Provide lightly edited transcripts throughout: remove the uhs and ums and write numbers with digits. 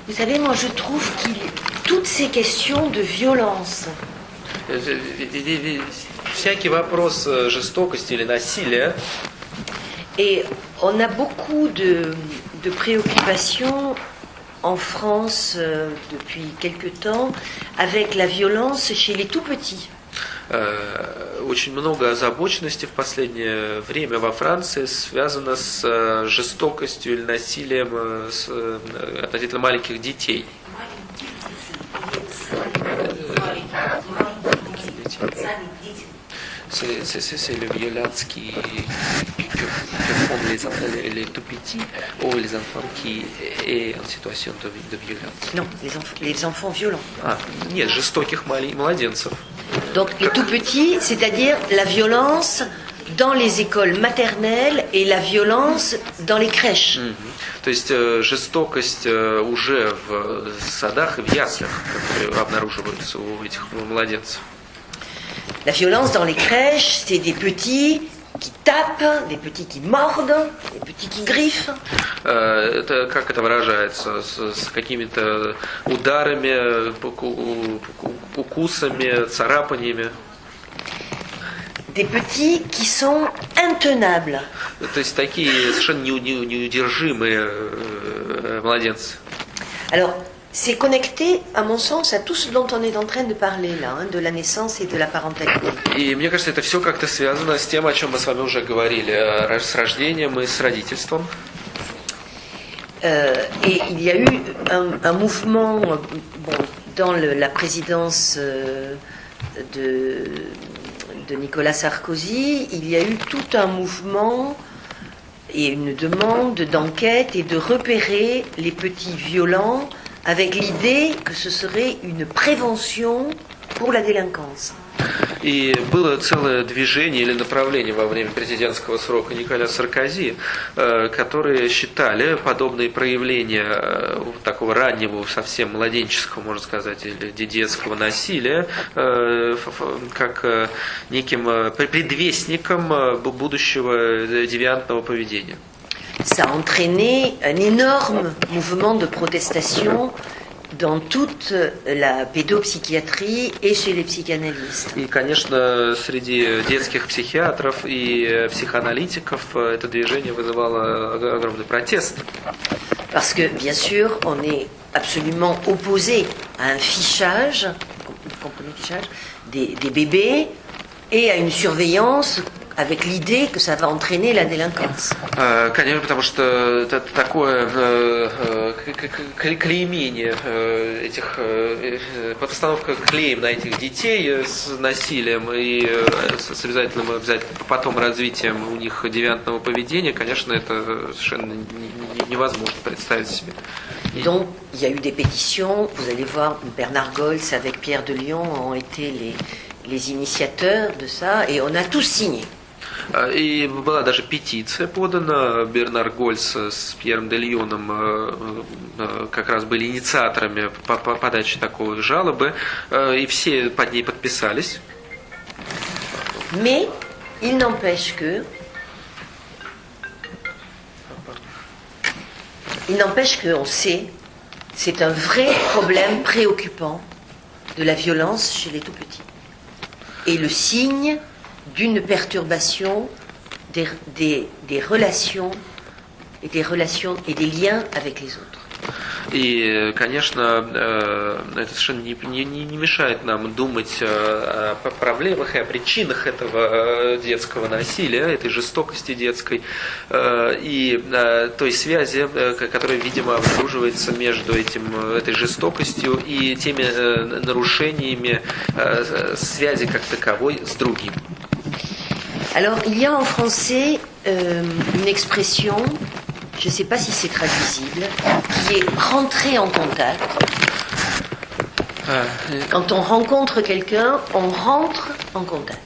Vous savez, moi je trouve qu'il toutes ces questions de violence. Всякий вопрос жестокости или насилия. Et on a beaucoup de préoccupations en France depuis quelque temps avec la violence chez les tout-petits. Очень много озабоченности в последнее время во Франции связано с жестокостью или насилием относительно маленьких детей. C'est le violence qui font les tout petits ou les enfants qui est en situation de violence? Non, les enfants violents. Нет, жестоких младенцев. Donc les tout petits, c'est-à-dire la violence dans les écoles maternelles et la violence dans les crèches. То есть жестокость уже в садах и в яслях, которые обнаруживаются у этих младенцев. La violence dans les crèches, c'est des petits qui tapent, des petits qui mordent, des petits qui griffent. Это, как это выражается? С какими-то ударами, укусами, царапаниями. Des petits qui sont intenables. То есть такие совершенно неудержимые младенцы. Alors, c'est connecté, à mon sens, à tout ce dont on est en train de parler là, de la naissance et de la parentalité. И мне кажется, это все как-то связано с тем, о чем мы с вами уже говорили, с рождением и с родительством. Et il y a eu un mouvement dans la présidence de Nicolas Sarkozy, il y a eu tout un mouvement et une demande d'enquête et de repérer les petits violents avec l'idée que ce serait une prévention pour la délinquance. И было целое движение или направление во время президентского срока Николя Саркози, которые считали подобные проявления такого раннего, совсем младенческого, можно сказать, или детского насилия, как неким предвестником будущего девиантного поведения. Ça a entraîné un énorme mouvement de protestation dans toute la pédopsychiatrie et chez les psychanalystes. И, конечно, среди детских психиатров и психоаналитиков это движение вызывало огромный протест. Parce que, bien sûr, on est absolument opposé à un fichage, vous comprenez le fichage, des bébés et à une surveillance avec l'idée que ça va entraîner la délinquance. Конечно, потому что это такое клеймение этих, постановка клейм на этих детей с насилием и с обязательным потом развитием у них девиантного поведения, конечно, это совершенно невозможно представить себе. Donc, il y a eu des pétitions, vous allez voir, Bernard Goltz avec Pierre de Lion ont été les initiateurs de ça, et on a tous signé. И была даже петиция подана. Бернар Гольц с Пьером де Лионом как раз были инициаторами подачи такой жалобы, и все под ней подписались. Mais il n'empêche qu'on sait, c'est un vrai problème préoccupant de la violence chez les tout-petits. Et le signe d'une perturbation des relations et des liens avec les autres. И, конечно, это совершенно не мешает нам думать о проблемах и о причинах этого детского насилия, этой жестокости детской, и той связи, которая, видимо, обнаруживается между этой жестокостью и теми нарушениями связи как таковой с другим. Alors, il y a en français une expression, je ne sais pas si c'est traduisible, qui est rentrer en contact. Quand on rencontre quelqu'un, on rentre en contact.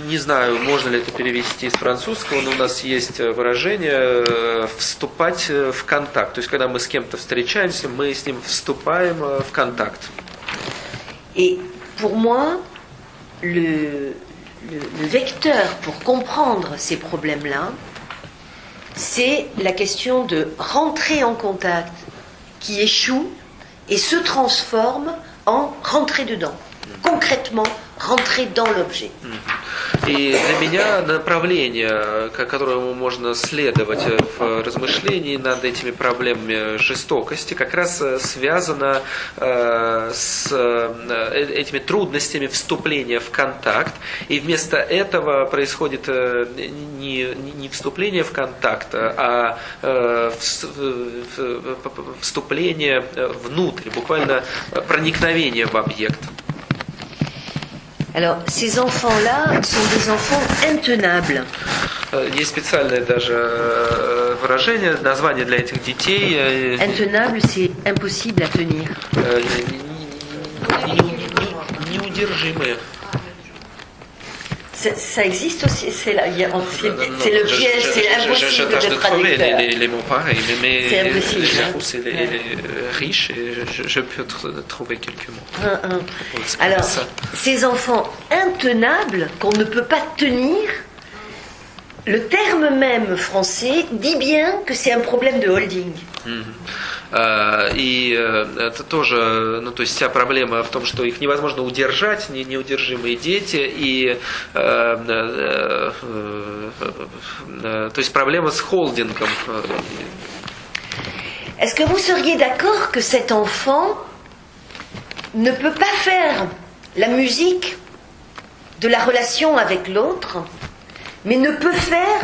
Не знаю, можно ли это перевести с французского, но у нас есть выражение «вступать в контакт». То есть, когда мы с кем-то встречаемся, мы с ним вступаем в контакт. Et pour moi, le vecteur pour comprendre ces problèmes-là, c'est la question de rentrer en contact qui échoue et se transforme en rentrer dedans, concrètement rentrer dans l'objet. И для меня направление, которому можно следовать в размышлении над этими проблемами жестокости, как раз связано с этими трудностями вступления в контакт. И вместо этого происходит не вступление в контакт, а вступление внутрь, буквально проникновение в объект. Alors, ces enfants-là sont des enfants intenables. Есть специальное даже выражение, название для этих детей. Intenable, c'est impossible à tenir. Неудержимые. Ça existe aussi, c'est le piège, c'est impossible de traducteur. Les mots pareils, mais C'est impossible, les Russes et les riches, je peux trouver quelques mots. Alors, ces enfants intenables qu'on ne peut pas tenir, le terme même français dit bien que c'est un problème de holding. И это тоже, ну, то есть вся проблема в том, что их невозможно удержать, неудержимые дети, и то есть проблема с холдингом. Est-ce que vous seriez d'accord que cet enfant ne peut pas faire la musique de la relation avec l'autre, mais ne peut faire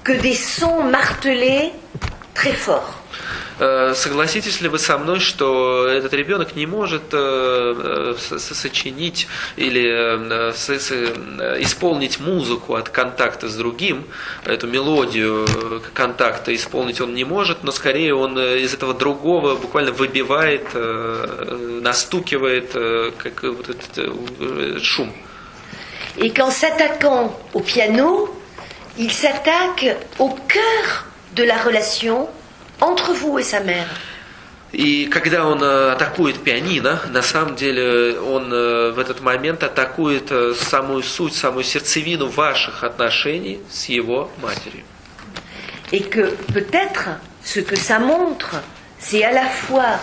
que des sons martelés très forts? Согласитесь ли вы со мной, что этот ребенок не может сочинить или исполнить музыку от контакта с другим, эту мелодию контакта исполнить он не может, но скорее он из этого другого буквально выбивает, настукивает как вот этот шум. Et qu'en s'attaquant au piano, il s'attaque au cœur de la relation entre vous et sa mère. И когда он атакует пианино, на самом деле он в этот момент атакует самую суть, самую сердцевину ваших отношений с его матерью. Et que peut-être ce que ça montre, c'est à la fois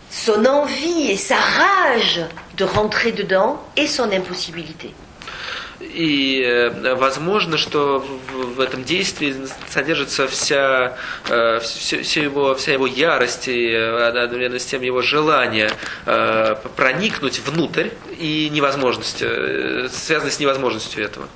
son envie et sa rage de rentrer dedans et son impossibilité. И возможно, что в этом действии содержится вся его ярость и одновременно с тем его желание проникнуть внутрь и невозможность, связанное с невозможностью этого.